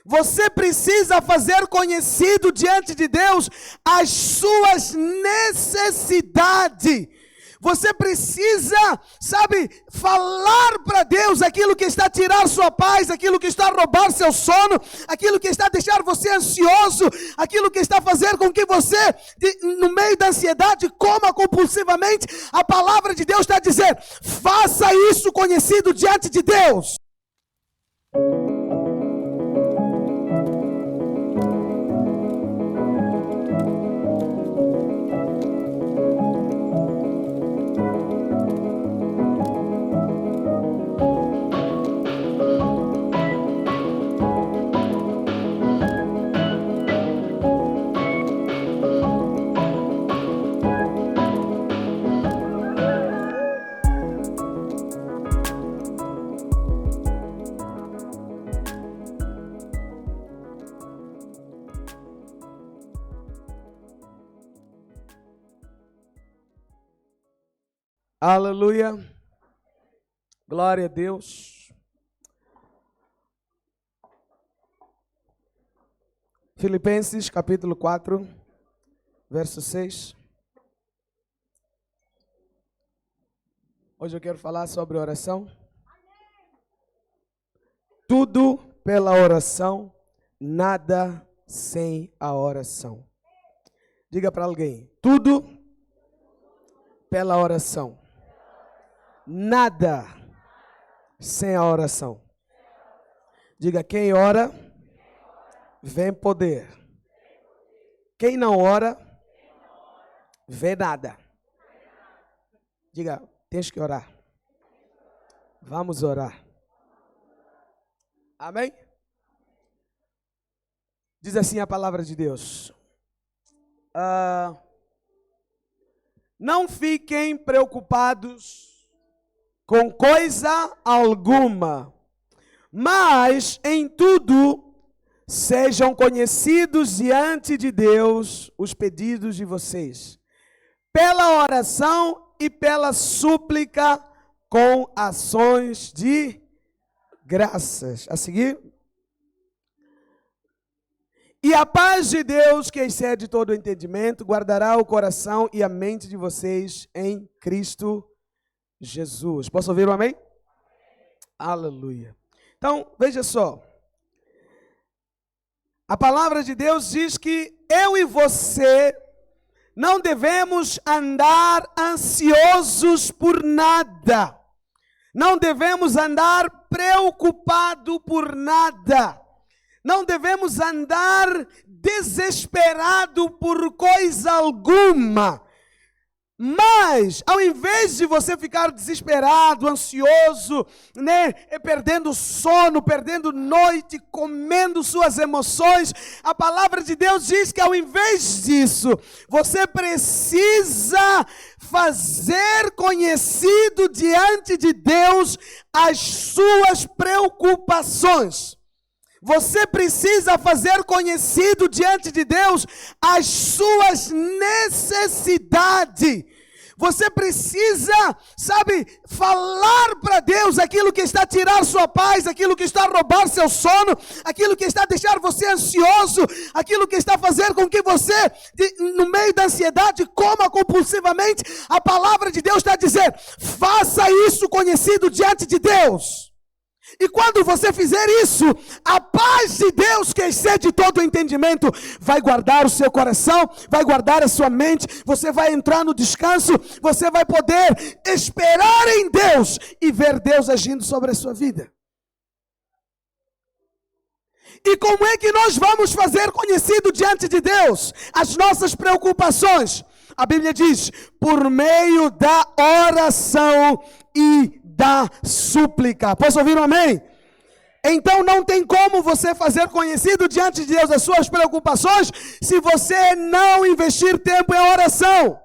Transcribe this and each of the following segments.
Você precisa fazer conhecido diante de Deus as suas necessidades. Você precisa, falar para Deus aquilo que está a tirar sua paz, aquilo que está a roubar seu sono, aquilo que está a deixar você ansioso, aquilo que está a fazer com que você, no meio da ansiedade, coma compulsivamente. A palavra de Deus está a dizer: faça isso conhecido diante de Deus. Aleluia, glória a Deus. Filipenses capítulo 4, verso 6. Hoje eu quero falar sobre oração. Tudo pela oração, nada sem a oração. Diga para alguém: tudo pela oração. Nada sem a oração. Diga: quem ora, vem poder. Quem não ora, vê nada. Diga: tens que orar. Vamos orar. Amém? Diz assim a palavra de Deus. Não fiquem preocupados com coisa alguma, mas em tudo sejam conhecidos diante de Deus os pedidos de vocês, pela oração e pela súplica com ações de graças. A seguir. E a paz de Deus, que excede todo o entendimento, guardará o coração e a mente de vocês em Cristo Jesus. Posso ouvir um amém? Aleluia. Então, veja só. A palavra de Deus diz que eu e você não devemos andar ansiosos por nada. Não devemos andar preocupados por nada. Não devemos andar desesperado por coisa alguma. Mas, ao invés de você ficar desesperado, ansioso, perdendo sono, perdendo noite, comendo suas emoções, a palavra de Deus diz que ao invés disso, você precisa fazer conhecido diante de Deus as suas preocupações. Você precisa fazer conhecido diante de Deus as suas necessidades. Você precisa, falar para Deus aquilo que está a tirar sua paz, aquilo que está a roubar seu sono, aquilo que está a deixar você ansioso, aquilo que está a fazer com que você, no meio da ansiedade, coma compulsivamente. A palavra de Deus está a dizer: faça isso conhecido diante de Deus. E quando você fizer isso, a paz de Deus, que excede todo o entendimento, vai guardar o seu coração, vai guardar a sua mente, você vai entrar no descanso, você vai poder esperar em Deus e ver Deus agindo sobre a sua vida. E como é que nós vamos fazer conhecido diante de Deus as nossas preocupações? A Bíblia diz: por meio da oração e da súplica. Posso ouvir um amém? Então não tem como você fazer conhecido diante de Deus as suas preocupações se você não investir tempo em oração.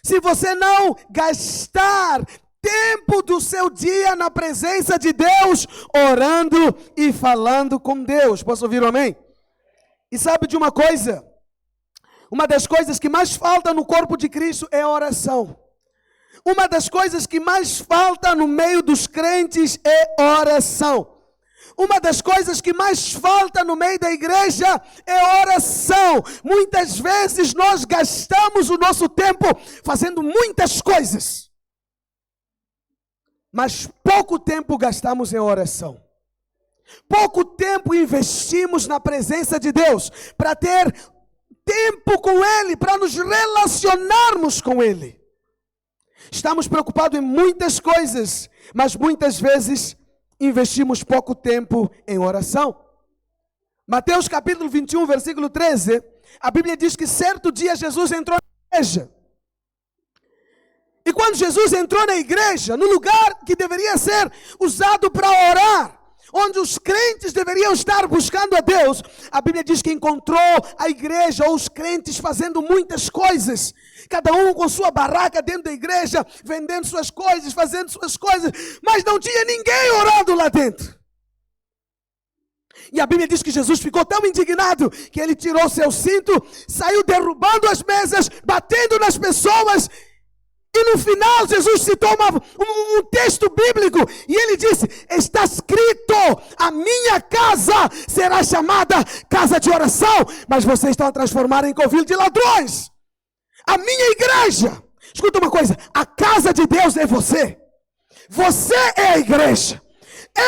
Se você não gastar tempo do seu dia na presença de Deus, orando e falando com Deus. Posso ouvir um amém? E sabe de uma coisa? Uma das coisas que mais falta no corpo de Cristo é a oração. Uma das coisas que mais falta no meio dos crentes é oração. Uma das coisas que mais falta no meio da igreja é oração. Muitas vezes nós gastamos o nosso tempo fazendo muitas coisas, mas pouco tempo gastamos em oração. Pouco tempo investimos na presença de Deus para ter tempo com Ele, para nos relacionarmos com Ele. Estamos preocupados em muitas coisas, mas muitas vezes investimos pouco tempo em oração. Mateus capítulo 21, versículo 13, a Bíblia diz que certo dia Jesus entrou na igreja. E quando Jesus entrou na igreja, no lugar que deveria ser usado para orar, onde os crentes deveriam estar buscando a Deus, a Bíblia diz que encontrou a igreja ou os crentes fazendo muitas coisas, cada um com sua barraca dentro da igreja, vendendo suas coisas, fazendo suas coisas, mas não tinha ninguém orando lá dentro. E a Bíblia diz que Jesus ficou tão indignado que ele tirou seu cinto, saiu derrubando as mesas, batendo nas pessoas. E no final Jesus citou um texto bíblico e ele disse: está escrito, a minha casa será chamada casa de oração, mas vocês estão a transformar em covil de ladrões. A minha igreja, escuta uma coisa, a casa de Deus é você. Você é a igreja.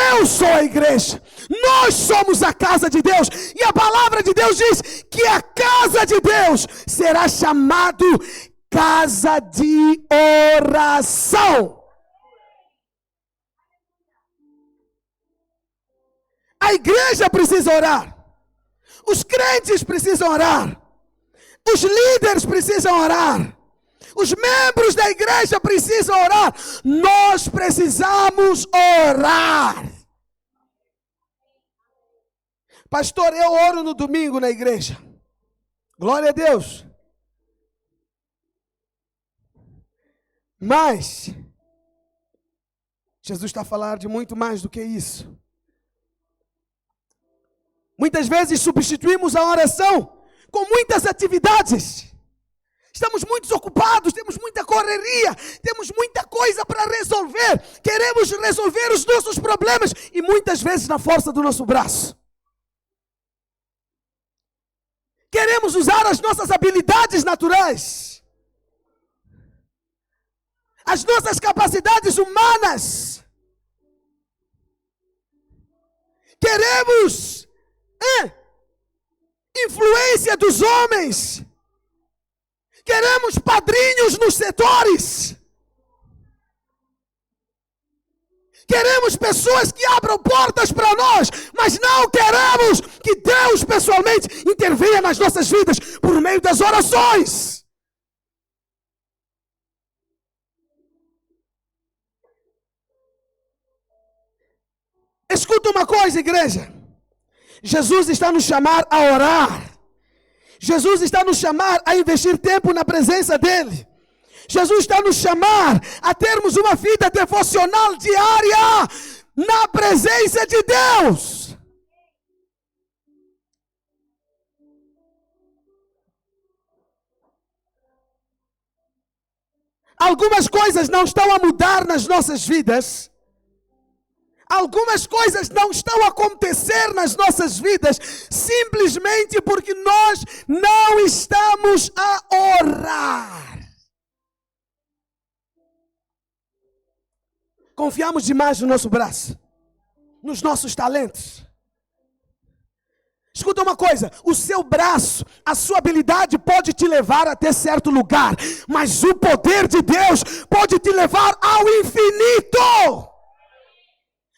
Eu sou a igreja. Nós somos a casa de Deus. E a palavra de Deus diz que a casa de Deus será chamado casa de oração. A igreja precisa orar. Os crentes precisam orar. Os líderes precisam orar. Os membros da igreja precisam orar. Nós precisamos orar. Pastor, eu oro no domingo na igreja. Glória a Deus. Mas Jesus está a falar de muito mais do que isso. Muitas vezes substituímos a oração com muitas atividades. Estamos muito ocupados, temos muita correria, temos muita coisa para resolver. Queremos resolver os nossos problemas e muitas vezes na força do nosso braço. Queremos usar as nossas habilidades naturais, as nossas capacidades humanas. Queremos influência dos homens. Queremos padrinhos nos setores. Queremos pessoas que abram portas para nós, mas não queremos que Deus pessoalmente intervenha nas nossas vidas por meio das orações. Escuta uma coisa, igreja. Jesus está nos chamar a orar. Jesus está nos chamar a investir tempo na presença dEle. Jesus está nos chamar a termos uma vida devocional diária na presença de Deus. Algumas coisas não estão a mudar nas nossas vidas. Algumas coisas não estão a acontecer nas nossas vidas simplesmente porque nós não estamos a orar. Confiamos demais no nosso braço, nos nossos talentos. Escuta uma coisa, o seu braço, a sua habilidade pode te levar até certo lugar, mas o poder de Deus pode te levar ao infinito.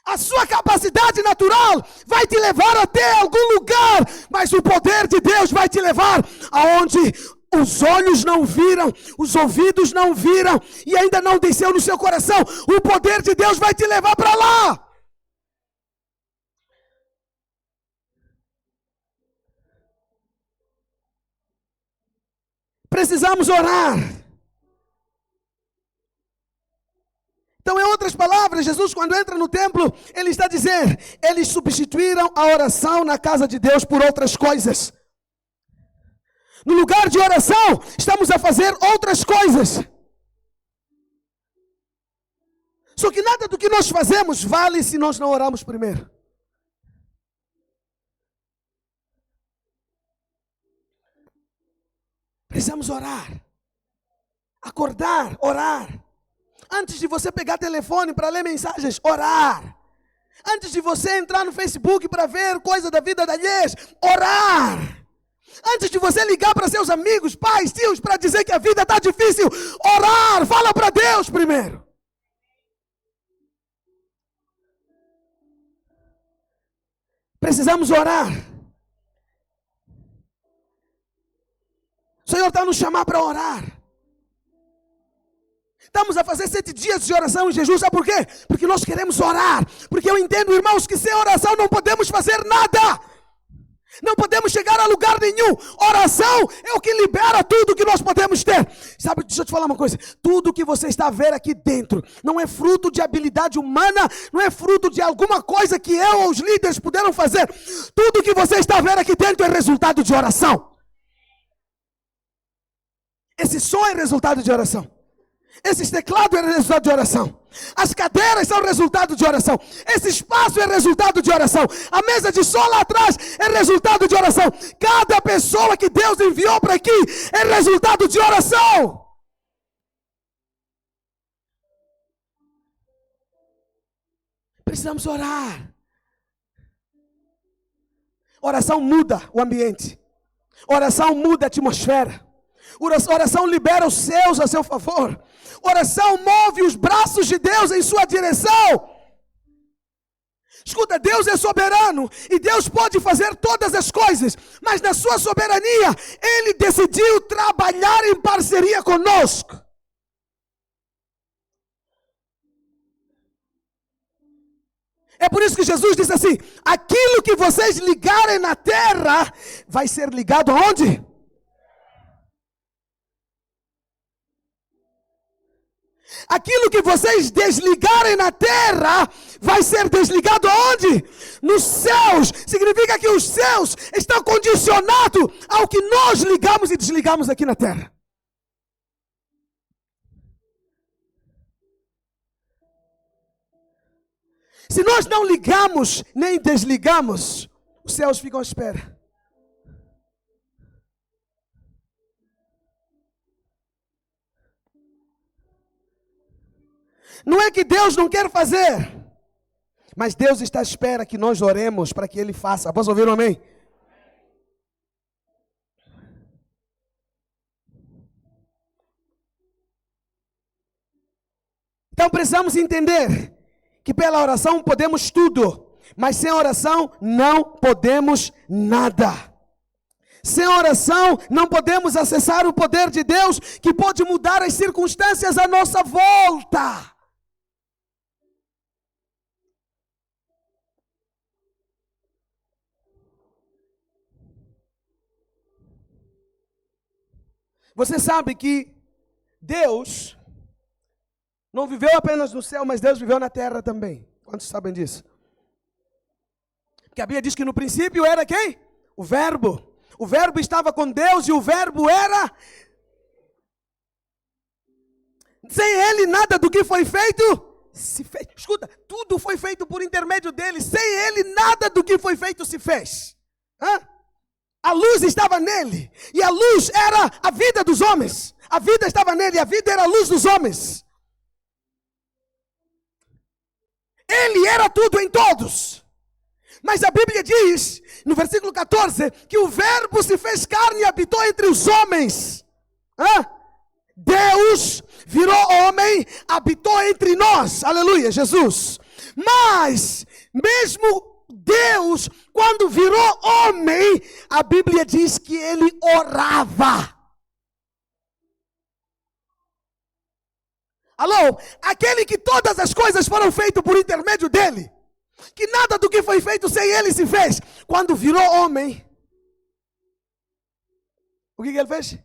A sua capacidade natural vai te levar até algum lugar, mas o poder de Deus vai te levar aonde os olhos não viram, os ouvidos não viram e ainda não desceu no seu coração. O poder de Deus vai te levar para lá. Precisamos orar. Então, em outras palavras, Jesus, quando entra no templo, ele está dizendo, eles substituíram a oração na casa de Deus por outras coisas. No lugar de oração, estamos a fazer outras coisas. Só que nada do que nós fazemos vale se nós não oramos primeiro. Precisamos orar. Acordar, orar. Antes de você pegar telefone para ler mensagens, orar. Antes de você entrar no Facebook para ver coisa da vida da Inês, orar. Antes de você ligar para seus amigos, pais, tios, para dizer que a vida está difícil, orar. Fala para Deus primeiro. Precisamos orar. O Senhor está nos chamando para orar. Estamos a fazer 7 dias de oração e jejum, sabe por quê? Porque nós queremos orar. Porque eu entendo, irmãos, que sem oração não podemos fazer nada. Não podemos chegar a lugar nenhum. Oração é o que libera tudo que nós podemos ter. Sabe, deixa eu te falar uma coisa. Tudo que você está a ver aqui dentro não é fruto de habilidade humana, não é fruto de alguma coisa que eu ou os líderes puderam fazer. Tudo que você está a ver aqui dentro é resultado de oração. Esse som é resultado de oração. Esse teclado é resultado de oração. As cadeiras são resultado de oração. Esse espaço é resultado de oração. A mesa de som lá atrás é resultado de oração. Cada pessoa que Deus enviou para aqui é resultado de oração. Precisamos orar. Oração muda o ambiente. Oração muda a atmosfera. Oração libera os céus a seu favor. Oração move os braços de Deus em sua direção. Escuta, Deus é soberano e Deus pode fazer todas as coisas, mas na sua soberania Ele decidiu trabalhar em parceria conosco. É por isso que Jesus disse assim: aquilo que vocês ligarem na terra vai ser ligado aonde? Aquilo que vocês desligarem na terra vai ser desligado aonde? Nos céus. Significa que os céus estão condicionados ao que nós ligamos e desligamos aqui na terra. Se nós não ligamos nem desligamos, os céus ficam à espera. Não é que Deus não quer fazer, mas Deus está à espera que nós oremos para que Ele faça. Posso ouvir um amém? Então precisamos entender que pela oração podemos tudo, mas sem oração não podemos nada. Sem oração não podemos acessar o poder de Deus que pode mudar as circunstâncias à nossa volta. Você sabe que Deus não viveu apenas no céu, mas Deus viveu na terra também. Quantos sabem disso? Porque a Bíblia diz que no princípio era quem? O Verbo. O Verbo estava com Deus e o Verbo era... Sem Ele nada do que foi feito se fez. Escuta, tudo foi feito por intermédio dele. Sem Ele nada do que foi feito se fez. A luz estava nele. E a luz era a vida dos homens. A vida estava nele. A vida era a luz dos homens. Ele era tudo em todos. Mas a Bíblia diz, no versículo 14, que o Verbo se fez carne e habitou entre os homens. Deus virou homem, habitou entre nós. Aleluia, Jesus. Mas, mesmo Deus, quando virou homem, a Bíblia diz que Ele orava. Alô? Aquele que todas as coisas foram feitas por intermédio dele. Que nada do que foi feito sem Ele se fez. Quando virou homem, o que Ele fez?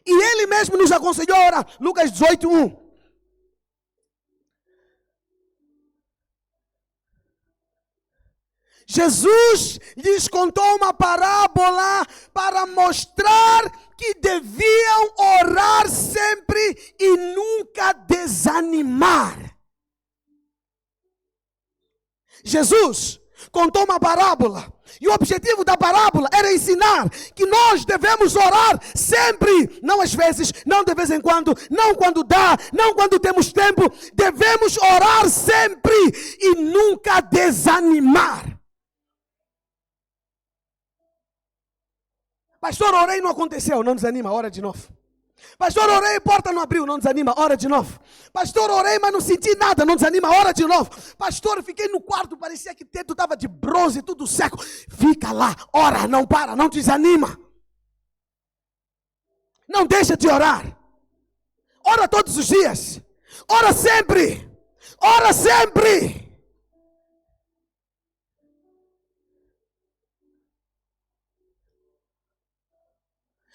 E Ele mesmo nos aconselhou a orar. Lucas 18:1. Jesus lhes contou uma parábola para mostrar que deviam orar sempre e nunca desanimar. Jesus contou uma parábola. E o objetivo da parábola era ensinar que nós devemos orar sempre, não às vezes, não de vez em quando, não quando dá, não quando temos tempo. Devemos orar sempre e nunca desanimar. Pastor, orei e não aconteceu, não desanima, ora de novo. Pastor, orei e porta não abriu, não desanima, ora de novo. Pastor, orei, mas não senti nada, não desanima, ora de novo. Pastor, fiquei no quarto, parecia que o teto estava de bronze, tudo seco. Fica lá, ora, não para, não desanima. Não deixa de orar. Ora todos os dias. Ora sempre. Ora sempre.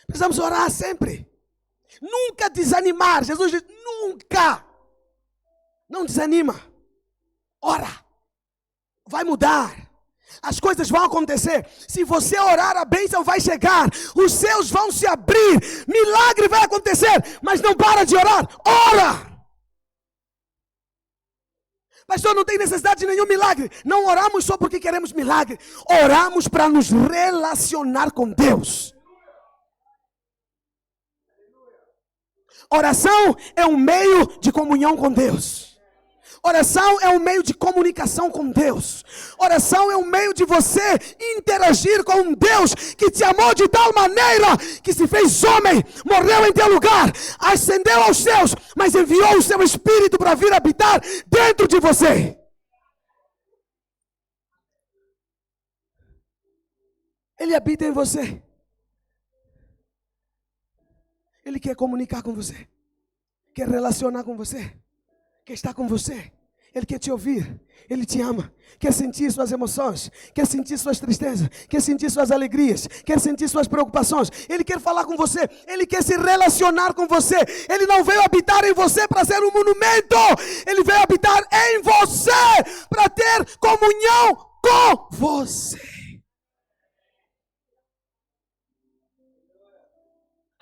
Precisamos orar sempre. Nunca desanimar. Jesus diz, nunca. Não desanima. Ora. Vai mudar. As coisas vão acontecer. Se você orar, a bênção vai chegar. Os céus vão se abrir. Milagre vai acontecer. Mas não para de orar. Ora. Pastor, não tem necessidade de nenhum milagre. Não oramos só porque queremos milagre. Oramos para nos relacionar com Deus. Oração é um meio de comunhão com Deus. Oração é um meio de comunicação com Deus. Oração é um meio de você interagir com um Deus que te amou de tal maneira que se fez homem, morreu em teu lugar, ascendeu aos céus, mas enviou o seu Espírito para vir habitar dentro de você. Ele habita em você. Ele quer comunicar com você, quer relacionar com você, quer estar com você. Ele quer te ouvir, Ele te ama, quer sentir suas emoções, quer sentir suas tristezas, quer sentir suas alegrias, quer sentir suas preocupações. Ele quer falar com você, Ele quer se relacionar com você. Ele não veio habitar em você para ser um monumento, Ele veio habitar em você para ter comunhão com você.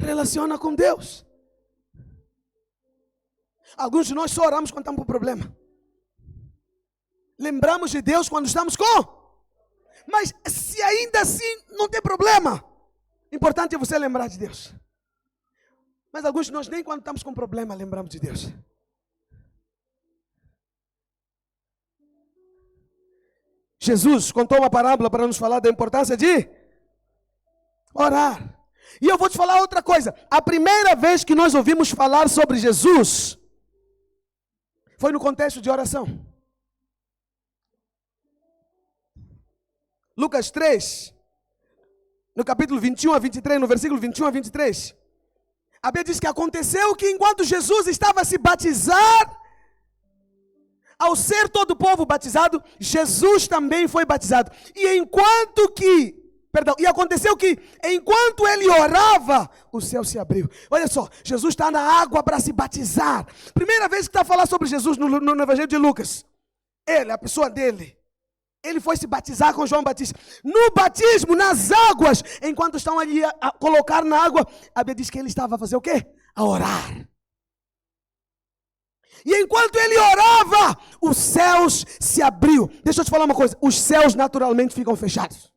Relaciona com Deus. Alguns de nós só oramos quando estamos com problema. Lembramos de Deus quando estamos com. Mas se ainda assim não tem problema, importante é você lembrar de Deus. Mas alguns de nós nem quando estamos com problema lembramos de Deus. Jesus contou uma parábola para nos falar da importância de orar. E eu vou te falar outra coisa. A primeira vez que nós ouvimos falar sobre Jesus foi no contexto de oração. Lucas 3, no capítulo 21 a 23, no versículo 21 a 23. A Bíblia diz que aconteceu que enquanto Jesus estava a se batizar, ao ser todo o povo batizado, Jesus também foi batizado. E aconteceu que, enquanto ele orava, o céu se abriu. Olha só, Jesus está na água para se batizar. Primeira vez que está a falar sobre Jesus no Evangelho de Lucas. Ele, a pessoa dele. Ele foi se batizar com João Batista. No batismo, nas águas, enquanto estão ali a colocar na água, a Bíblia diz que ele estava a fazer o quê? A orar. E enquanto ele orava, os céus se abriu. Deixa eu te falar uma coisa. Os céus naturalmente ficam fechados.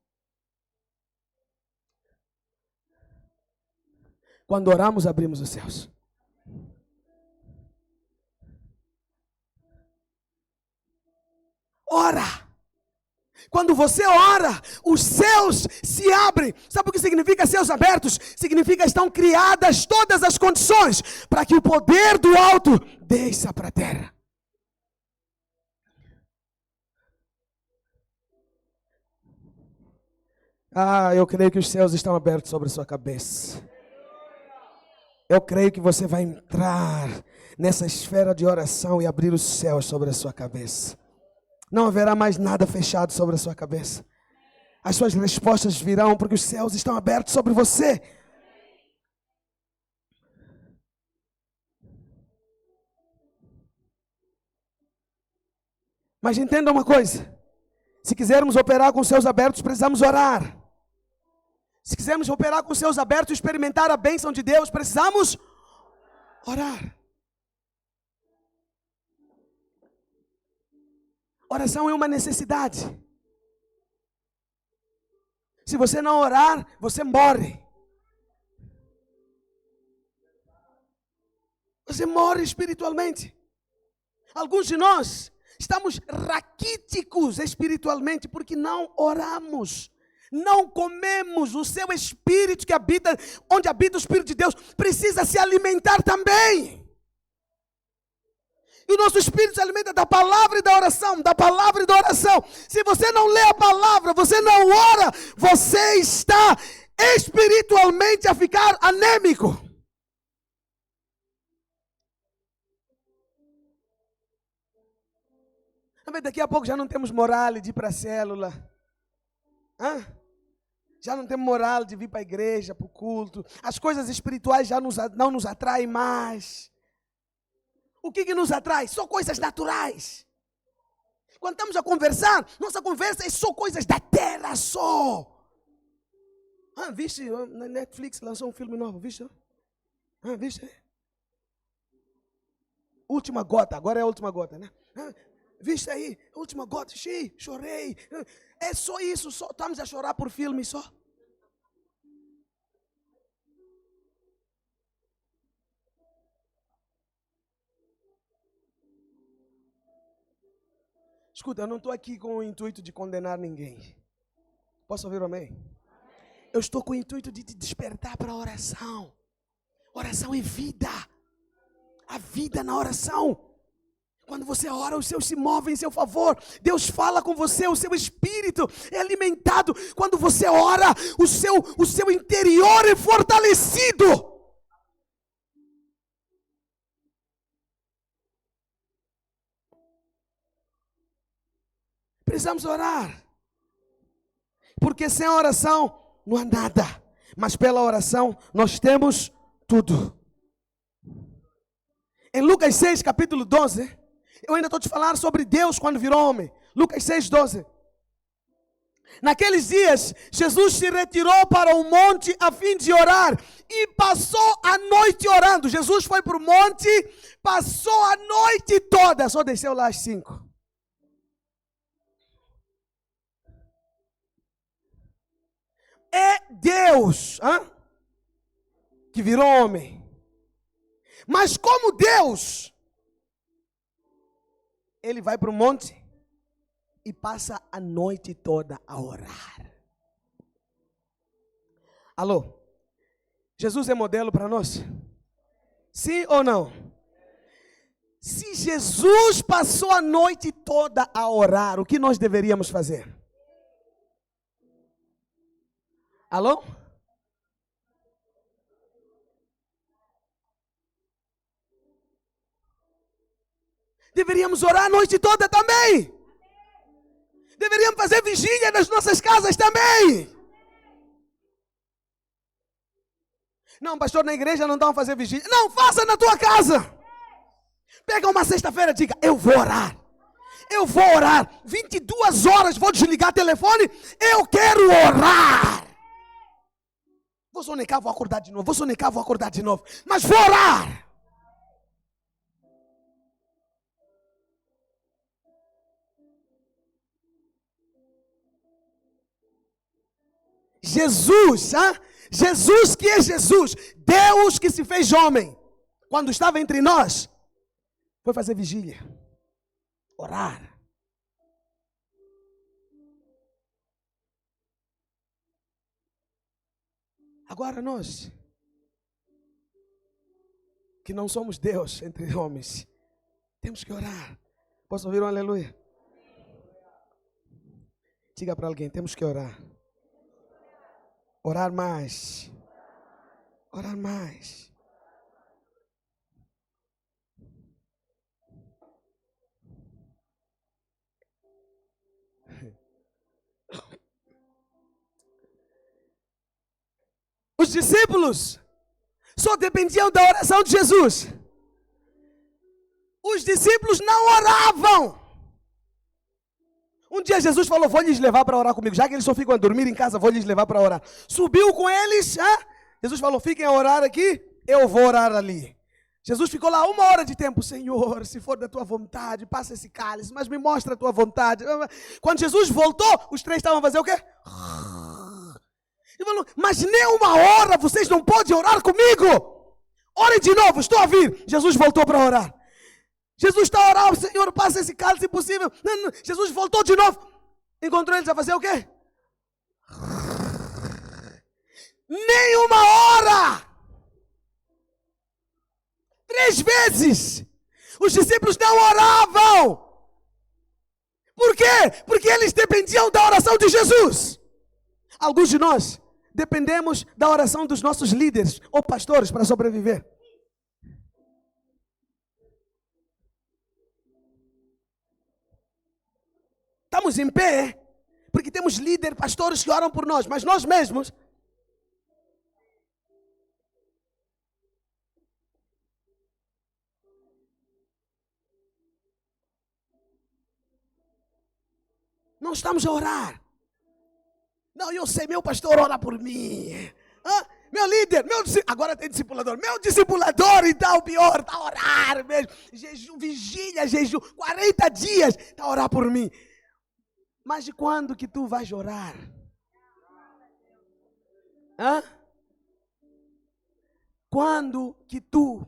Quando oramos, abrimos os céus. Ora. Quando você ora, os céus se abrem. Sabe o que significa céus abertos? Significa que estão criadas todas as condições para que o poder do alto desça para a terra. Eu creio que os céus estão abertos sobre a sua cabeça. Eu creio que você vai entrar nessa esfera de oração e abrir os céus sobre a sua cabeça. Não haverá mais nada fechado sobre a sua cabeça. As suas respostas virão porque os céus estão abertos sobre você. Mas entenda uma coisa. Se quisermos operar com os céus abertos, precisamos orar. Se quisermos operar com os céus abertos e experimentar a bênção de Deus, precisamos orar. Oração é uma necessidade. Se você não orar, você morre. Você morre espiritualmente. Alguns de nós estamos raquíticos espiritualmente porque não oramos. Não comemos. O seu espírito que habita, onde habita o Espírito de Deus, precisa se alimentar também. E o nosso espírito se alimenta da palavra e da oração, da palavra e da oração. Se você não lê a palavra, você não ora, você está espiritualmente a ficar anêmico. Daqui a pouco já não temos moral de ir para a célula. Já não temos moral de vir para a igreja, para o culto. As coisas espirituais já não nos atraem mais. O que nos atrai? Só coisas naturais. Quando estamos a conversar, nossa conversa é só coisas da terra, só. Viste? Na Netflix lançou um filme novo, viste? Viste? Última gota, agora é a última gota, né? Viste aí? Última gota, chorei. É só isso, só estamos a chorar por filme só. Escuta, eu não estou aqui com o intuito de condenar ninguém. Posso ouvir um amém? Eu estou com o intuito de te despertar para a oração. Oração é vida. A vida na oração. Quando você ora, os céus se movem em seu favor. Deus fala com você, o seu espírito é alimentado. Quando você ora, o seu interior é fortalecido. Precisamos orar. Porque sem a oração não há nada. Mas pela oração nós temos tudo. Em Lucas 6, capítulo 12, eu ainda estou te falando sobre Deus quando virou homem. Lucas 6, 12. Naqueles dias, Jesus se retirou para o monte a fim de orar e passou a noite orando. Jesus foi para o monte, passou a noite toda, só desceu lá às 5. É Deus que virou homem. Mas como Deus, Ele vai para o monte e passa a noite toda a orar. Alô? Jesus é modelo para nós? Sim ou não? Se Jesus passou a noite toda a orar, o que nós deveríamos fazer? Alô? Deveríamos orar a noite toda também. Deveríamos fazer vigília nas nossas casas também. Não, pastor, na igreja não dá para fazer vigília. Não, faça na tua casa. Pega uma sexta-feira e diga, eu vou orar. Eu vou orar. 22 horas, vou desligar o telefone. Eu quero orar. Vou sonecar, vou acordar de novo. Vou sonecar, vou acordar de novo. Mas vou orar. Jesus, Jesus que é Jesus, Deus que se fez homem, quando estava entre nós, foi fazer vigília, orar. Agora nós, que não somos Deus entre homens, temos que orar. Posso ouvir um aleluia? Diga para alguém, temos que orar. Orar mais. Orar mais. Os discípulos só dependiam da oração de Jesus. Os discípulos não oravam. Um dia Jesus falou, vou lhes levar para orar comigo. Já que eles só ficam a dormir em casa, vou lhes levar para orar. Subiu com eles. Jesus falou, fiquem a orar aqui, eu vou orar ali. Jesus ficou lá 1 hora de tempo. Senhor, se for da tua vontade, passa esse cálice, mas me mostra a tua vontade. Quando Jesus voltou, os 3 estavam a fazer o quê? Ele falou, mas nem 1 hora vocês não podem orar comigo. Orem de novo, estou a vir. Jesus voltou para orar. Jesus está a orar, Senhor, passa esse cálice, se possível. Não. Jesus voltou de novo. Encontrou eles a fazer o quê? Nem 1 hora. 3 vezes. Os discípulos não oravam. Por quê? Porque eles dependiam da oração de Jesus. Alguns de nós dependemos da oração dos nossos líderes ou pastores para sobreviver. Estamos em pé porque temos líderes, pastores que oram por nós, mas nós mesmos não estamos a orar. Não, eu sei, meu pastor ora por mim. Meu líder, agora tem discipulador. Meu discipulador, então, pior, está a orar mesmo. Jejum, vigília, jejum, 40 dias, está a orar por mim. Mas de quando que tu vais orar? Quando que tu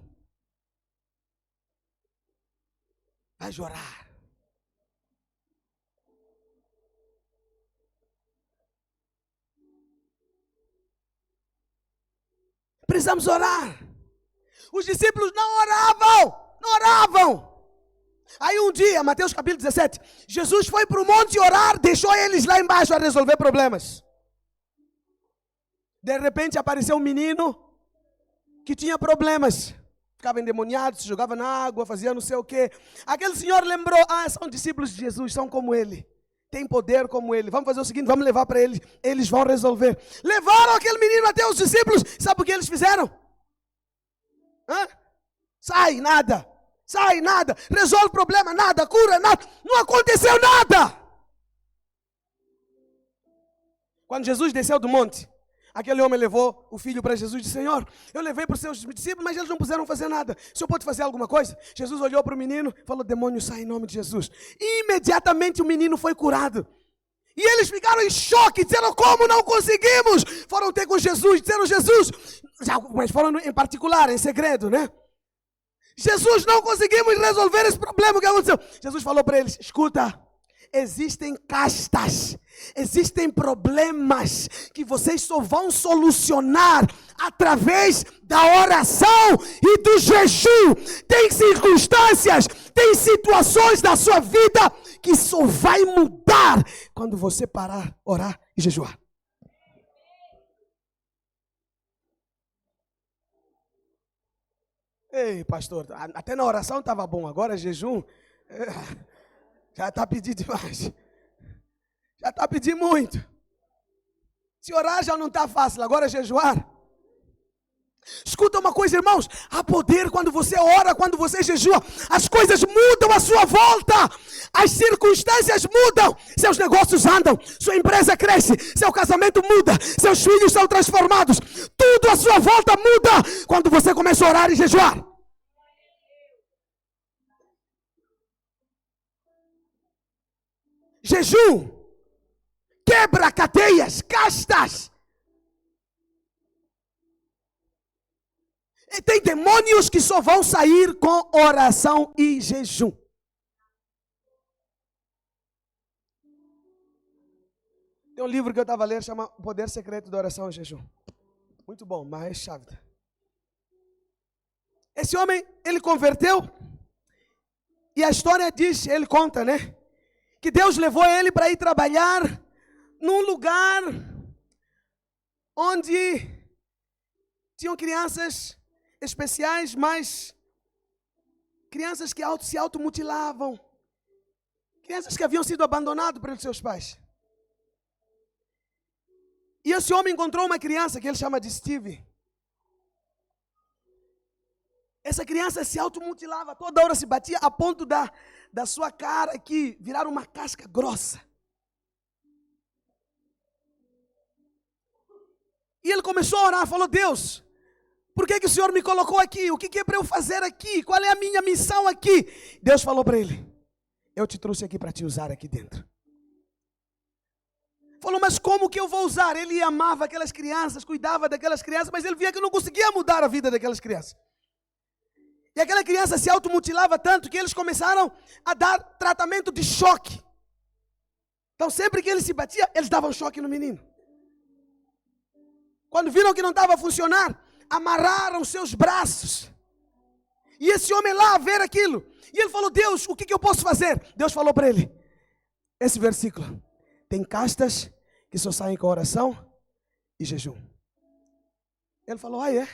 vais orar? Precisamos orar. Os discípulos não oravam. Aí um dia, Mateus capítulo 17, Jesus foi para o monte orar, deixou eles lá embaixo a resolver problemas. De repente apareceu um menino que tinha problemas. Ficava endemoniado, se jogava na água, fazia não sei o quê. Aquele senhor lembrou, são discípulos de Jesus, são como ele. Tem poder como ele. Vamos fazer o seguinte, vamos levar para eles. Eles vão resolver. Levaram aquele menino até os discípulos. Sabe o que eles fizeram? Sai, nada. Resolve o problema, nada. Cura, nada. Não aconteceu nada. Quando Jesus desceu do monte, aquele homem levou o filho para Jesus e disse, Senhor, eu levei para os seus discípulos, mas eles não puderam fazer nada. O Senhor pode fazer alguma coisa? Jesus olhou para o menino e falou, demônio, sai em nome de Jesus. E imediatamente o menino foi curado. E eles ficaram em choque, disseram, como não conseguimos? Foram ter com Jesus, disseram, Jesus, mas foram em particular, em segredo, né? Jesus, não conseguimos resolver esse problema, o que aconteceu? Jesus falou para eles, escuta, existem castas, existem problemas que vocês só vão solucionar através da oração e do jejum. Tem circunstâncias, tem situações da sua vida que só vai mudar quando você parar, orar e jejuar. Ei, pastor, até na oração estava bom, agora jejum... Já está pedindo demais. Já está pedindo muito. Se orar já não está fácil, agora jejuar. Escuta uma coisa, irmãos. Há poder quando você ora, quando você jejua. As coisas mudam à sua volta. As circunstâncias mudam. Seus negócios andam. Sua empresa cresce. Seu casamento muda. Seus filhos são transformados. Tudo à sua volta muda quando você começa a orar e jejuar. Jejum quebra cadeias, castas. E tem demônios que só vão sair com oração e jejum. Tem um livro que eu estava a ler, chama O Poder Secreto da Oração e Jejum. Muito bom, mas é chave. Esse homem, ele converteu. E a história diz, ele conta, né? Que Deus levou ele para ir trabalhar num lugar onde tinham crianças especiais, mas crianças que se automutilavam, crianças que haviam sido abandonadas pelos seus pais. E esse homem encontrou uma criança que ele chama de Steve. Essa criança se automutilava, toda hora se batia a ponto da sua cara aqui virar uma casca grossa. E ele começou a orar, falou, Deus, Por que o Senhor me colocou aqui? O que é para eu fazer aqui? Qual é a minha missão aqui? Deus falou para ele: eu te trouxe aqui para te usar aqui dentro. Falou, mas como que eu vou usar? Ele amava aquelas crianças, cuidava daquelas crianças, mas ele via que não conseguia mudar a vida daquelas crianças. E aquela criança se automutilava tanto que eles começaram a dar tratamento de choque. Então sempre que ele se batia, eles davam choque no menino. Quando viram que não estava a funcionar, amarraram seus braços. E esse homem lá a ver aquilo. E ele falou: Deus, o que eu posso fazer? Deus falou para ele, esse versículo: tem castas que só saem com oração e jejum. Ele falou: ah, é?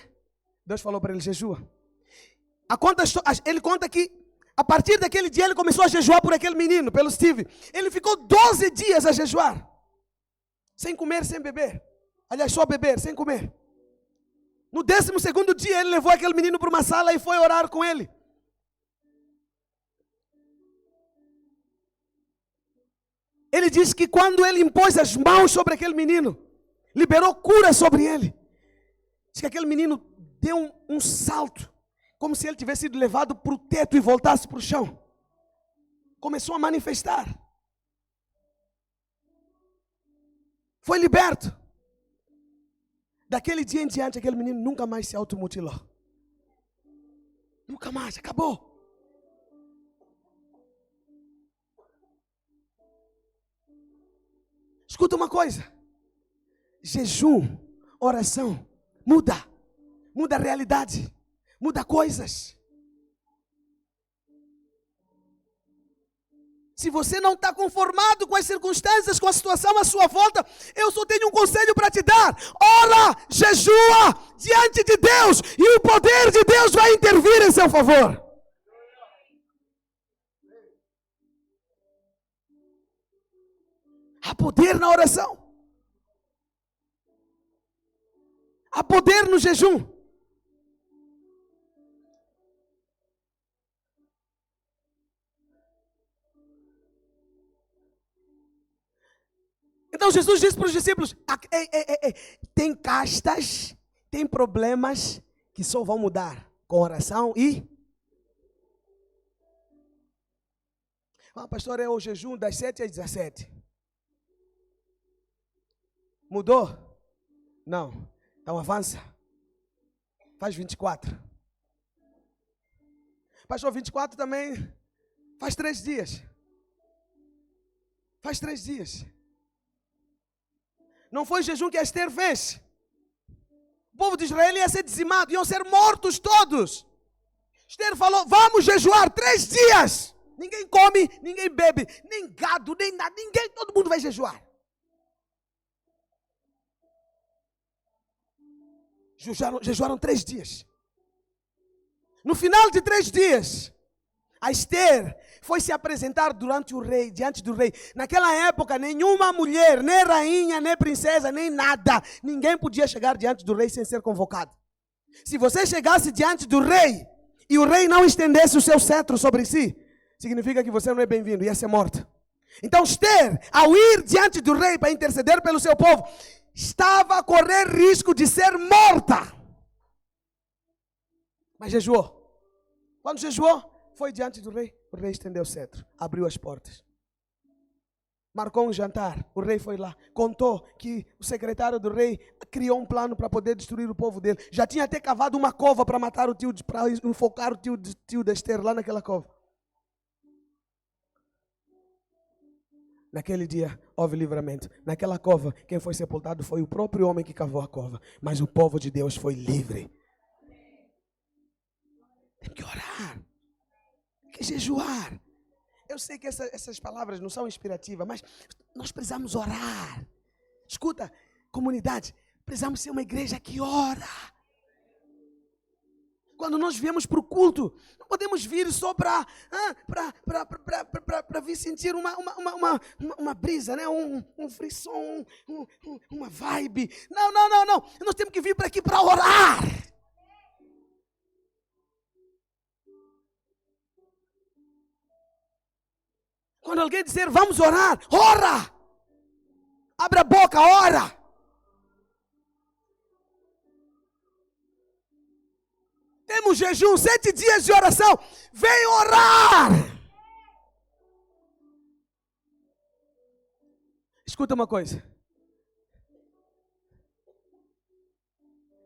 Deus falou para ele: jejua. Ele conta que a partir daquele dia ele começou a jejuar por aquele menino, pelo Steve. Ele ficou 12 dias a jejuar, sem comer, sem beber. Aliás, só beber, sem comer. No 12º dia ele levou aquele menino para uma sala e foi orar com ele. Ele disse que quando ele impôs as mãos sobre aquele menino, liberou cura sobre ele. Diz que aquele menino deu um salto, como se ele tivesse sido levado para o teto e voltasse para o chão. Começou a manifestar. Foi liberto. Daquele dia em diante, aquele menino nunca mais se automutilou. Nunca mais, acabou. Escuta uma coisa: jejum, oração, muda a realidade, muda coisas. Se você não está conformado com as circunstâncias, com a situação à sua volta, eu só tenho um conselho para te dar: ora, jejua diante de Deus, e o poder de Deus vai intervir em seu favor. Há poder na oração. Há poder no jejum. Então Jesus disse para os discípulos: tem castas, tem problemas que só vão mudar com oração e... pastor, é o jejum das 7 às 17. Mudou? Não. Então avança. Faz 24. Pastor, 24 também faz 3 dias. Faz 3 dias. Não foi o jejum que Esther fez. O povo de Israel ia ser dizimado, iam ser mortos todos. Esther falou: vamos jejuar 3 dias. Ninguém come, ninguém bebe, nem gado, nem nada, ninguém, todo mundo vai jejuar. Jejuaram 3 dias. No final de 3 dias, a Esther foi se apresentar diante do rei. Naquela época, nenhuma mulher, nem rainha, nem princesa, nem nada, ninguém podia chegar diante do rei sem ser convocado. Se você chegasse diante do rei e o rei não estendesse o seu cetro sobre si, significa que você não é bem-vindo, ia ser morto. Então Esther, ao ir diante do rei para interceder pelo seu povo, estava a correr risco de ser morta. Mas jejuou. Quando jejuou, foi diante do rei. O rei estendeu o cetro, abriu as portas, marcou um jantar. O rei foi lá, contou que o secretário do rei criou um plano para poder destruir o povo dele. Já tinha até cavado uma cova para matar o tio, para enfocar o tio da Esther lá naquela cova. Naquele dia houve livramento. Naquela cova, quem foi sepultado foi o próprio homem que cavou a cova. Mas o povo de Deus foi livre. Tem que orar. Tem que jejuar. Eu sei que essas palavras não são inspirativas, mas nós precisamos orar. Escuta, comunidade, precisamos ser uma igreja que ora. Quando nós viemos para o culto, não podemos vir só para vir sentir uma brisa, né? um frisson, uma vibe. Não. Nós temos que vir para aqui para orar. Quando alguém dizer vamos orar, ora! Abre a boca, ora! o jejum, 7 dias de oração. Vem orar. Escuta uma coisa.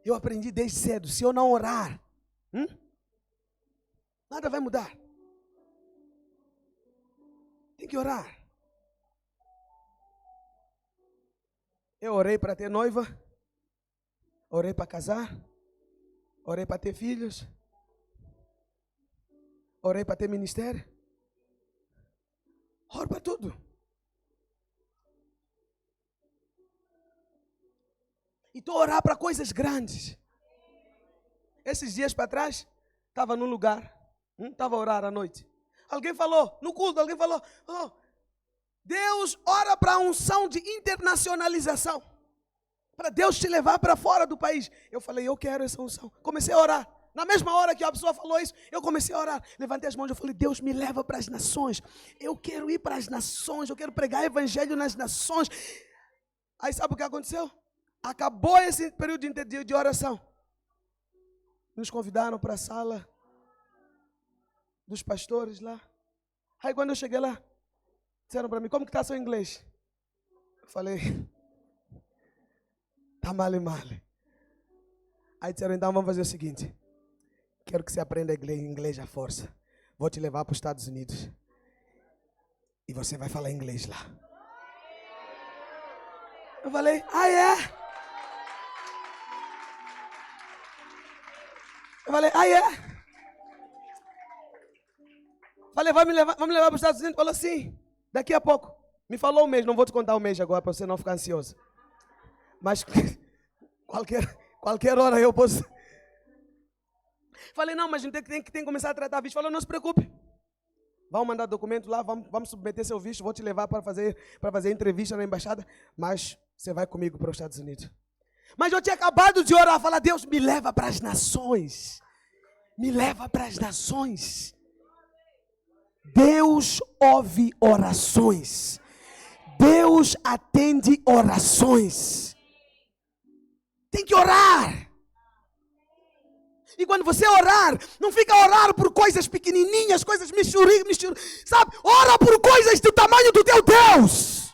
Eu aprendi desde cedo, se eu não orar, nada vai mudar. Tem que orar. Eu orei para ter noiva, orei para casar, orei para ter filhos, orei para ter ministério. Oro para tudo. E estou a orar para coisas grandes. Esses dias para trás, estava num lugar, estava a orar à noite. Alguém falou, no culto, alguém falou, oh, Deus ora para a unção de internacionalização. Para Deus te levar para fora do país. Eu falei, eu quero essa unção. Comecei a orar. Na mesma hora que a pessoa falou isso, eu comecei a orar. Levantei as mãos e falei, Deus me leva para as nações. Eu quero ir para as nações, eu quero pregar evangelho nas nações. Aí sabe o que aconteceu? Acabou esse período de oração. Nos convidaram para a sala dos pastores lá. Aí quando eu cheguei lá, disseram para mim, como que está seu inglês? Eu falei, está mal e mal. Aí disseram, então vamos fazer o seguinte. Quero que você aprenda inglês à força. Vou te levar para os Estados Unidos. E você vai falar inglês lá. Eu falei, é? Eu falei, é? Falei, vamos me levar para os Estados Unidos? Falou, sim, daqui a pouco. Me falou um mês, não vou te contar o mês agora, para você não ficar ansioso. Mas qualquer hora eu posso... Falei, não, mas tem que começar a tratar visto. Falou, não se preocupe. Vamos mandar documento lá, vamos submeter seu visto, vou te levar para fazer entrevista na embaixada, mas você vai comigo para os Estados Unidos. Mas eu tinha acabado de orar, falar, Deus, me leva para as nações. Me leva para as nações. Deus ouve orações. Deus atende orações. Tem que orar. E quando você orar, não fica a orar por coisas pequenininhas, coisas mixuri, sabe? Ora por coisas do tamanho do teu Deus.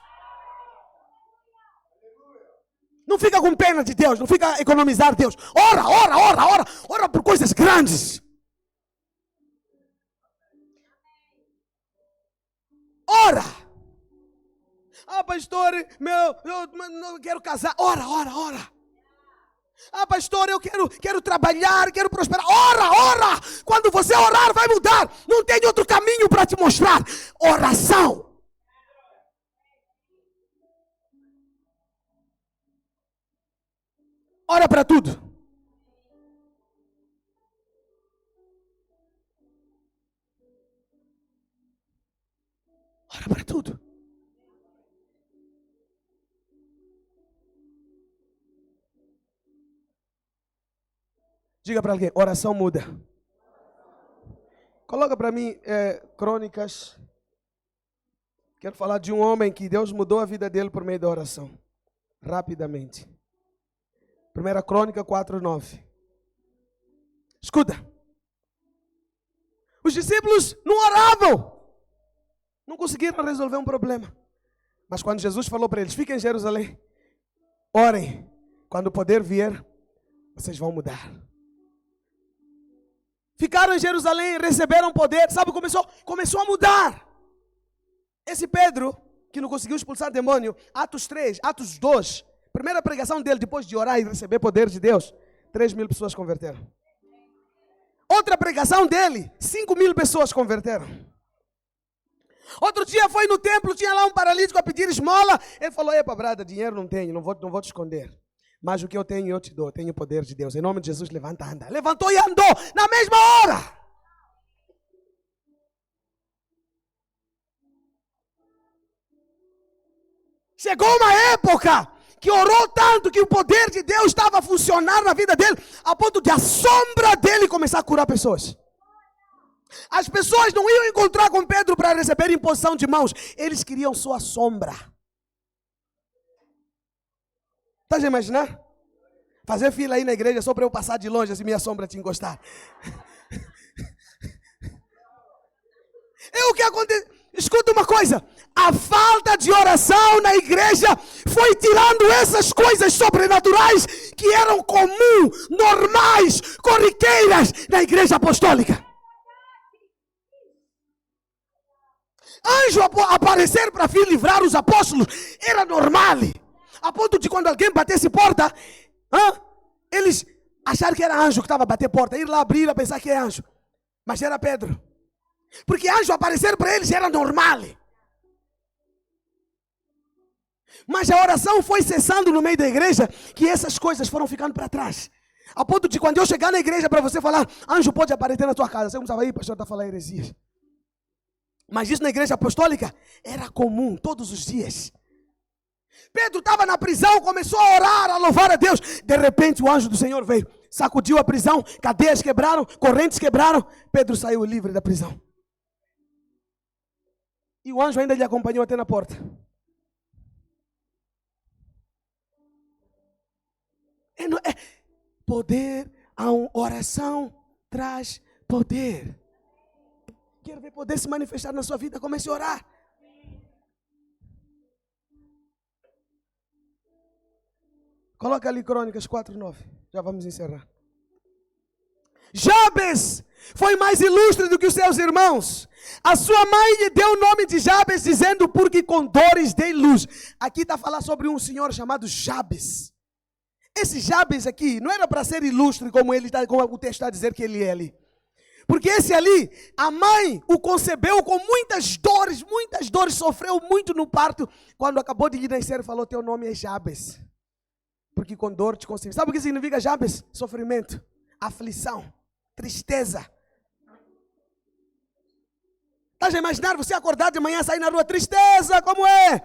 Não fica com pena de Deus, não fica a economizar Deus. Ora por coisas grandes. Ora. Ah, pastor, eu quero casar. Ora. Ah, pastor, eu quero trabalhar, quero prosperar. Ora. Quando você orar, vai mudar. Não tem outro caminho para te mostrar. Oração. Ora para tudo. Ora para tudo. Diga para alguém, oração muda. Coloca para mim Crônicas. Quero falar de um homem que Deus mudou a vida dele por meio da oração. Rapidamente. 1 Crônica 4:9. Escuta. Os discípulos não oravam. Não conseguiram resolver um problema. Mas quando Jesus falou para eles, fiquem em Jerusalém. Orem. Quando o poder vier, vocês vão mudar. Ficaram em Jerusalém, receberam poder. Sabe, começou a mudar. Esse Pedro, que não conseguiu expulsar demônio, Atos 3, Atos 2, primeira pregação dele, depois de orar e receber poder de Deus, 3.000 pessoas converteram. Outra pregação dele, 5.000 pessoas converteram. Outro dia foi no templo, tinha lá um paralítico a pedir esmola. Ele falou, epa, brada, dinheiro não tenho, não vou te esconder. Mas o que eu tenho, eu te dou. Tenho o poder de Deus. Em nome de Jesus, levanta, anda. Levantou e andou na mesma hora. Chegou uma época que orou tanto que o poder de Deus estava a funcionar na vida dele, a ponto de a sombra dele começar a curar pessoas. As pessoas não iam encontrar com Pedro para receber imposição de mãos. Eles queriam sua sombra. Estás a imaginar? Fazer fila aí na igreja só para eu passar de longe, assim minha sombra te encostar. É o que acontece. Escuta uma coisa. A falta de oração na igreja foi tirando essas coisas sobrenaturais que eram comuns, normais, corriqueiras na igreja apostólica. Anjo aparecer para vir livrar os apóstolos era normal. A ponto de quando alguém batesse porta, eles acharam que era anjo que estava a bater porta. Ir lá abrir, a pensar que é anjo. Mas era Pedro. Porque anjo aparecer para eles era normal. Mas a oração foi cessando no meio da igreja, que essas coisas foram ficando para trás. A ponto de quando eu chegar na igreja para você falar, anjo pode aparecer na tua casa. Você começava aí, pastor, está falando heresias. Mas isso na igreja apostólica era comum, todos os dias. Pedro estava na prisão, começou a orar, a louvar a Deus. De repente o anjo do Senhor veio, sacudiu a prisão, cadeias quebraram, correntes quebraram. Pedro saiu livre da prisão. E o anjo ainda lhe acompanhou até na porta. Poder, a oração traz poder. Quer ver poder se manifestar na sua vida? Comece a orar. Coloca ali Crônicas 4:9. Já vamos encerrar. Jabes foi mais ilustre do que os seus irmãos. A sua mãe lhe deu o nome de Jabes, dizendo, porque com dores dei luz. Aqui está a falar sobre um senhor chamado Jabes. Esse Jabes aqui não era para ser ilustre como o texto está a dizer que ele é ali. Porque esse ali, a mãe o concebeu com muitas dores, sofreu muito no parto. Quando acabou de nascer, falou, teu nome é Jabes. Porque com dor te concebi. Sabe o que significa Jabes? Sofrimento, aflição, tristeza. Estás a imaginar você acordar de manhã, sair na rua, tristeza, como é?